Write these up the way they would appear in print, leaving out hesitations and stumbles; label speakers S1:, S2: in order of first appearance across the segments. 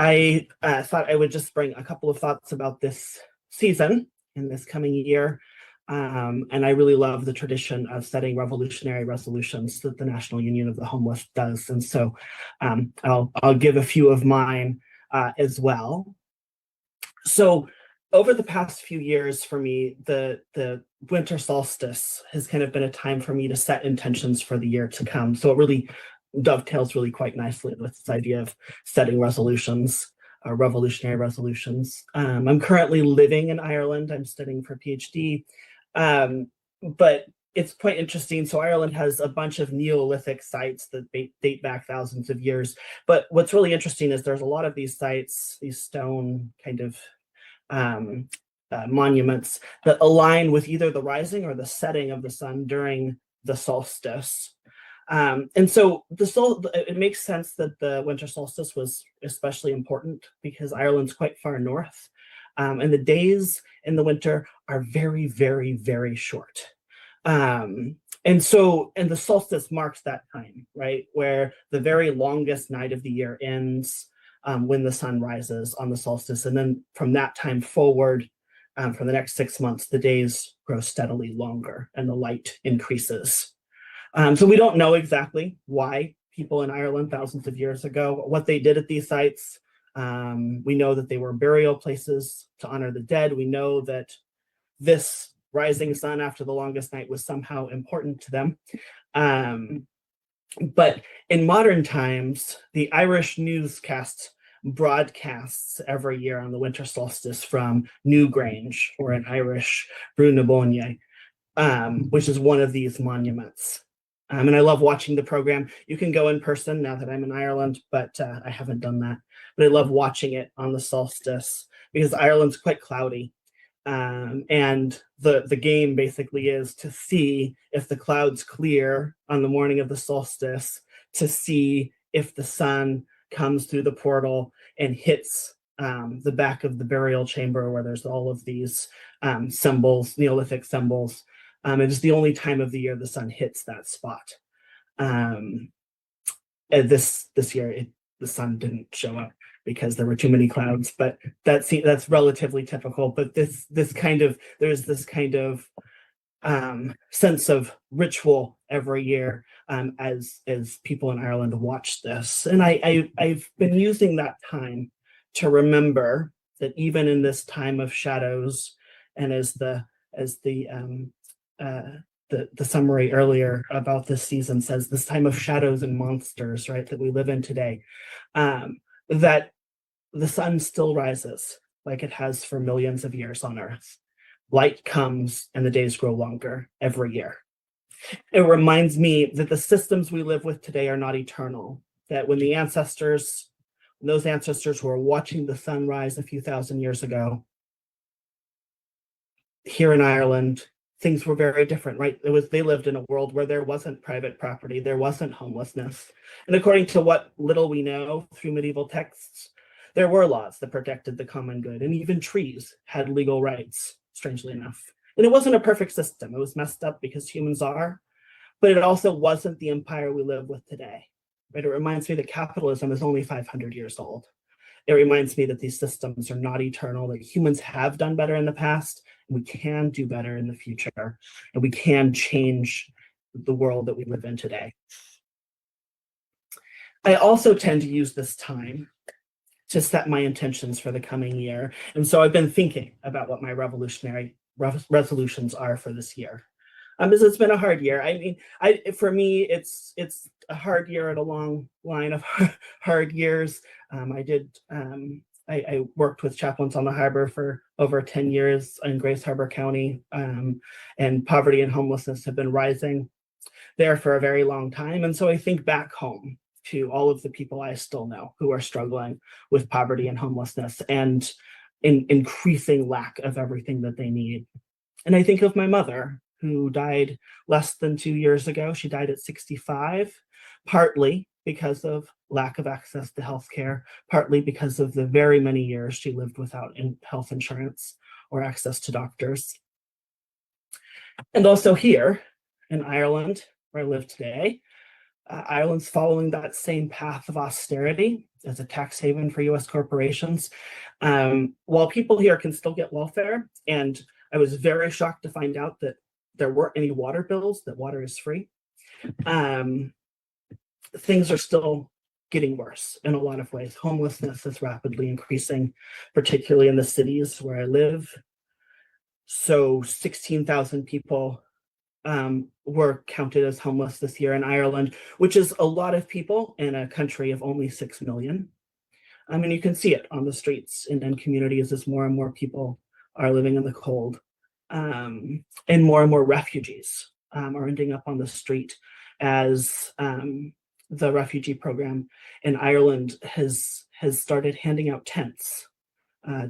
S1: I thought I would just bring a couple of thoughts about this season and this coming year. And I really love the tradition of setting revolutionary resolutions that the National Union of the Homeless does. And so I'll give a few of mine as well. So over the past few years for me, the winter solstice has kind of been a time for me to set intentions for the year to come. So it really dovetails really quite nicely with this idea of setting resolutions, revolutionary resolutions. I'm currently living in Ireland. I'm studying for a PhD, but it's quite interesting. So Ireland has a bunch of Neolithic sites that date back thousands of years. But what's really interesting is there's a lot of these sites, these stone kind of monuments that align with either the rising or the setting of the sun during the solstice. And so it makes sense that the winter solstice was especially important because Ireland's quite far north, and the days in the winter are very, very, very short. And the solstice marks that time, right, where the very longest night of the year ends when the sun rises on the solstice. And then from that time forward, for the next 6 months, the days grow steadily longer and the light increases. So we don't know exactly why people in Ireland thousands of years ago, what they did at these sites. We know that they were burial places to honor the dead. We know that this rising sun after the longest night was somehow important to them. But in modern times, the Irish newscast broadcasts every year on the winter solstice from Newgrange, or in Irish, Brú na Bóinne, which is one of these monuments. And I love watching the program. You can go in person now that I'm in Ireland, but I haven't done that. But I love watching it on the solstice because Ireland's quite cloudy. And the game basically is to see if the clouds clear on the morning of the solstice, to see if the sun comes through the portal and hits the back of the burial chamber where there's all of these symbols, Neolithic symbols. It is the only time of the year the sun hits that spot. This year, the sun didn't show up because there were too many clouds, but that's relatively typical. But there's this kind of sense of ritual every year as people in Ireland watch this. And I've been using that time to remember that even in this time of shadows, and as the summary earlier about this season says, this time of shadows and monsters, right, that we live in today, that the sun still rises like it has for millions of years on Earth. Light comes and the days grow longer every year. It reminds me that the systems we live with today are not eternal, that when those ancestors were watching the sun rise a few thousand years ago, here in Ireland, things were very different, right? They lived in a world where there wasn't private property, there wasn't homelessness. And according to what little we know through medieval texts, there were laws that protected the common good, and even trees had legal rights, strangely enough. And it wasn't a perfect system. It was messed up because humans are, but it also wasn't the empire we live with today. Right? It reminds me that capitalism is only 500 years old. It reminds me that these systems are not eternal, that humans have done better in the past, and we can do better in the future, and we can change the world that we live in today. I also tend to use this time to set my intentions for the coming year. And so I've been thinking about what my revolutionary resolutions are for this year. Because it's been a hard year. I mean, for me, it's a hard year at a long line of hard years. I worked with chaplains on the harbor for over 10 years in Grace Harbor County, and poverty and homelessness have been rising there for a very long time. And so I think back home to all of the people I still know who are struggling with poverty and homelessness and increasing lack of everything that they need. And I think of my mother, who died less than 2 years ago. She died at 65, partly because of lack of access to healthcare, partly because of the very many years she lived without health insurance or access to doctors. And also here in Ireland, where I live today, Ireland's following that same path of austerity as a tax haven for US corporations. While people here can still get welfare, and I was very shocked to find out that there weren't any water bills, that water is free. Things are still getting worse in a lot of ways. Homelessness is rapidly increasing, particularly in the cities where I live. So 16,000 people were counted as homeless this year in Ireland, which is a lot of people in a country of only 6 million. I mean, you can see it on the streets and communities as more and more people are living in the cold. And more refugees are ending up on the street as the refugee program in Ireland has started handing out tents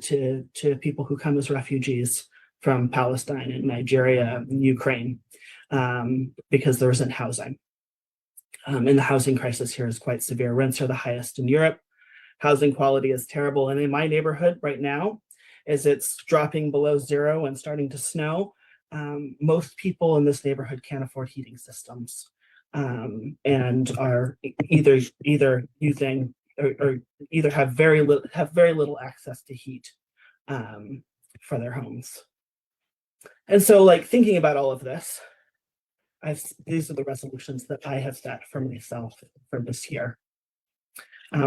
S1: to people who come as refugees from Palestine and Nigeria and Ukraine because there isn't housing. And the housing crisis here is quite severe. Rents are the highest in Europe. Housing quality is terrible. And in my neighborhood right now, as it's dropping below zero and starting to snow, most people in this neighborhood can't afford heating systems and are either using or either have very little access to heat for their homes. And so, like, thinking about all of this, these are the resolutions that I have set for myself for this year.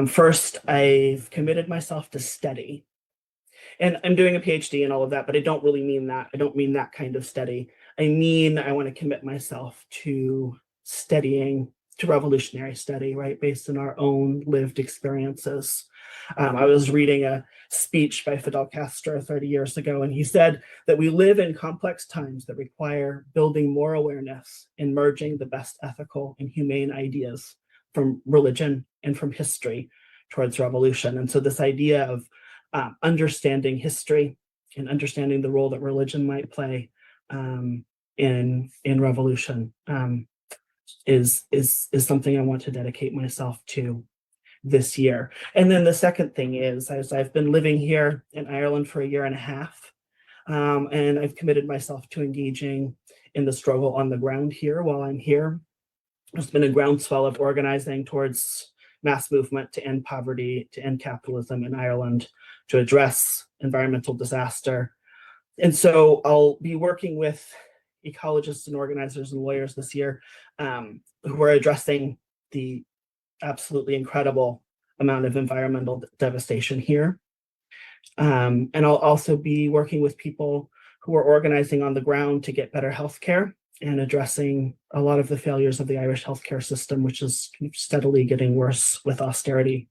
S1: First, I've committed myself to study. And I'm doing a PhD and all of that, but I don't really mean that. I don't mean that kind of study. I mean, I want to commit myself to studying, to revolutionary study, right, based on our own lived experiences. I was reading a speech by Fidel Castro 30 years ago, and he said that we live in complex times that require building more awareness and merging the best ethical and humane ideas from religion and from history towards revolution. And so this idea of understanding history and understanding the role that religion might play in revolution is something I want to dedicate myself to this year. And then the second thing is, as I've been living here in Ireland for 1.5 years, and I've committed myself to engaging in the struggle on the ground here while I'm here. There's been a groundswell of organizing towards mass movement to end poverty, to end capitalism in Ireland, to address environmental disaster. And so I'll be working with ecologists and organizers and lawyers this year who are addressing the absolutely incredible amount of environmental devastation here. And I'll also be working with people who are organizing on the ground to get better healthcare and addressing a lot of the failures of the Irish healthcare system, which is steadily getting worse with austerity.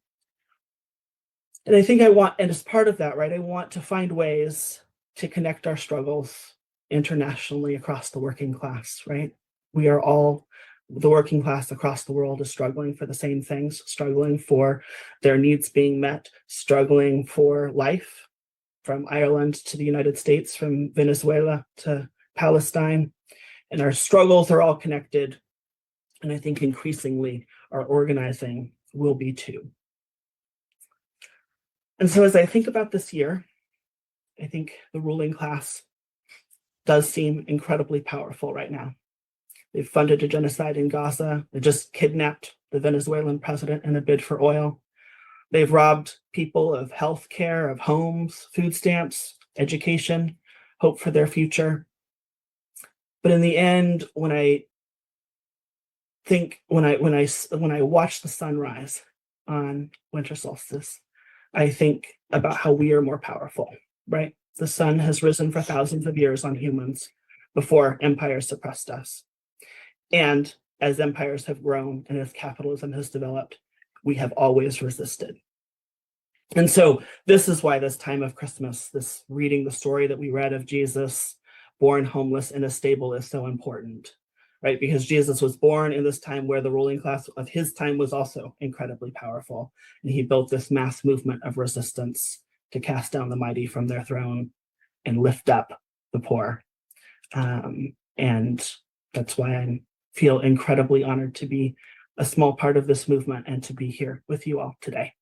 S1: And I think and as part of that, right, I want to find ways to connect our struggles internationally across the working class, right? We are all, the working class across the world is struggling for the same things, struggling for their needs being met, struggling for life, from Ireland to the United States, from Venezuela to Palestine. And our struggles are all connected. And I think increasingly our organizing will be too. And so as I think about this year, I think the ruling class does seem incredibly powerful right now. They've funded a genocide in Gaza. They just kidnapped the Venezuelan president in a bid for oil. They've robbed people of health care, of homes, food stamps, education, hope for their future. But in the end, when I watch the sunrise on winter solstice, I think about how we are more powerful, right? The sun has risen for thousands of years on humans before empires suppressed us. And as empires have grown and as capitalism has developed, we have always resisted. And so this is why this time of Christmas, this reading the story that we read of Jesus born homeless in a stable is so important, right? Because Jesus was born in this time where the ruling class of his time was also incredibly powerful. And he built this mass movement of resistance to cast down the mighty from their throne and lift up the poor. And that's why I feel incredibly honored to be a small part of this movement and to be here with you all today.